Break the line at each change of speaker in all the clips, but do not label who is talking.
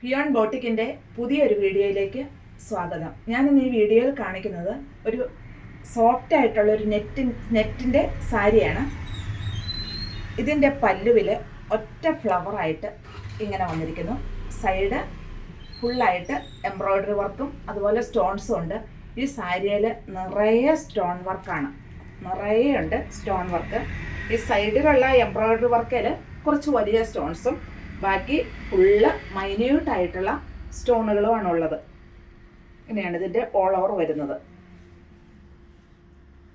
Peon ബോട്ടിക്കിൻ്റെ പുതിയൊരു വീഡിയോയിലേക്ക് സ്വാഗതം. ഞാനിന്ന് ഈ വീഡിയോയിൽ കാണിക്കുന്നത് ഒരു സോഫ്റ്റ് ആയിട്ടുള്ള ഒരു നെറ്റിൻ്റെ സാരിയാണ്. ഇതിൻ്റെ പല്ലുവിൽ ഒറ്റ ഫ്ലവറായിട്ട് ഇങ്ങനെ വന്നിരിക്കുന്നു. സൈഡ് ഫുള്ളായിട്ട് എംബ്രോയ്ഡറി വർക്കും അതുപോലെ സ്റ്റോൺസും ഉണ്ട്. ഈ സാരിയിൽ നിറയെ സ്റ്റോൺ വർക്കാണ്, നിറയെ ഉണ്ട് സ്റ്റോൺ വർക്ക്. ഈ സൈഡിലുള്ള എംബ്രോയ്ഡറി വർക്കിൽ കുറച്ച് വലിയ സ്റ്റോൺസും ബാക്കി ഫുള്ള് മൈന്യൂട്ടായിട്ടുള്ള സ്റ്റോണുകളുമാണ് ഉള്ളത്. ഇങ്ങനെയാണ് ഇതിൻ്റെ ഓൾ ഓവർ വരുന്നത്.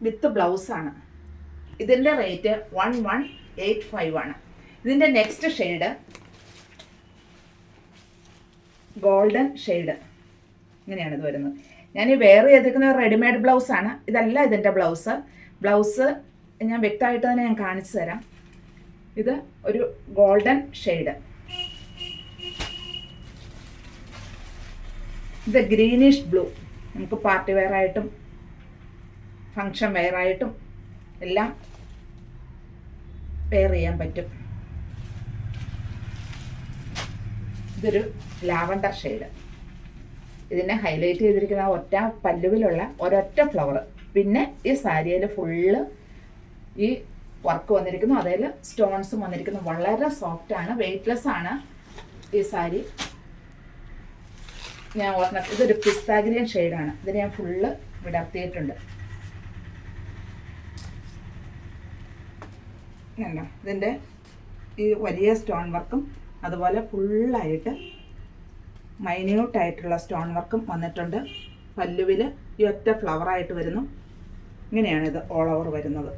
വിത്ത് ബ്ലൗസാണ്. ഇതിൻ്റെ റേറ്റ് 1185 ആണ്. ഇതിൻ്റെ നെക്സ്റ്റ് ഷെയ്ഡ് ഗോൾഡൻ ഷെയ്ഡ്. ഇങ്ങനെയാണ് ഇത് വരുന്നത്. ഞാൻ ഈ വെയർ ചെയ്തിരിക്കുന്ന റെഡിമെയ്ഡ് ബ്ലൗസാണ്. ഇതല്ല ഇതിൻ്റെ ബ്ലൗസ് ഞാൻ വ്യക്തമായിട്ട് തന്നെ ഞാൻ കാണിച്ചു തരാം. ഇത് ഒരു ഗോൾഡൻ ഷെയ്ഡ്. ഇത് ഗ്രീനിഷ് ബ്ലൂ. നമുക്ക് പാർട്ടി വെയറായിട്ടും ഫങ്ഷൻ വെയറായിട്ടും എല്ലാം വെയർ ചെയ്യാൻ പറ്റും. ഇതൊരു ലാവണ്ടർ ഷെയ്ഡ്. ഇതിനെ ഹൈലൈറ്റ് ചെയ്തിരിക്കുന്ന ഒറ്റ പല്ലുവിലുള്ള ഒരൊറ്റ ഫ്ലവർ. പിന്നെ ഈ സാരിയിൽ ഫുള്ള് ഈ വർക്ക് വന്നിരിക്കുന്നു. അതിൽ സ്റ്റോൺസും വന്നിരിക്കുന്നു. വളരെ സോഫ്റ്റാണ്, വെയ്റ്റ്ലെസ് ആണ് ഈ സാരി. ഞാൻ ഇതൊരു പിസ്ത ഗ്രീൻ ഷെയ്ഡാണ്. ഇതിന് ഞാൻ ഫുള്ള് വിടർത്തിയിട്ടുണ്ട്. ഇതിൻ്റെ ഈ വലിയ സ്റ്റോൺ വർക്കും അതുപോലെ ഫുള്ളായിട്ട് മൈന്യൂട്ടായിട്ടുള്ള സ്റ്റോൺ വർക്കും വന്നിട്ടുണ്ട്. പല്ലുവിൽ ഈ ഒറ്റ ഫ്ലവറായിട്ട് വരുന്നു. ഇങ്ങനെയാണ് ഇത് ഓൾ ഓവർ വരുന്നത്.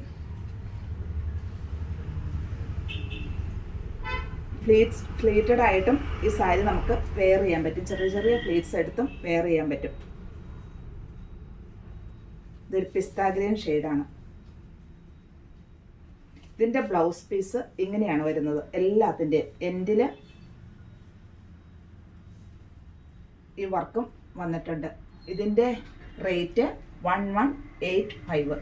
ഫ്ലീറ്റഡ് ആയിട്ടും ഈ സാരി നമുക്ക് വെയർ ചെയ്യാൻ പറ്റും. ചെറിയ ചെറിയ ഫ്ലീറ്റ്സ് എടുത്തും വെയർ ചെയ്യാൻ പറ്റും. ഇതൊരു പിസ്ത ഗ്രീൻ ഷെയ്ഡാണ്. ഇതിൻ്റെ ബ്ലൗസ് പീസ് ഇങ്ങനെയാണ് വരുന്നത്. എല്ലാത്തിൻ്റെ എൻഡിൽ ഈ വർക്കും വന്നിട്ടുണ്ട്. ഇതിൻ്റെ റേറ്റ് 1185.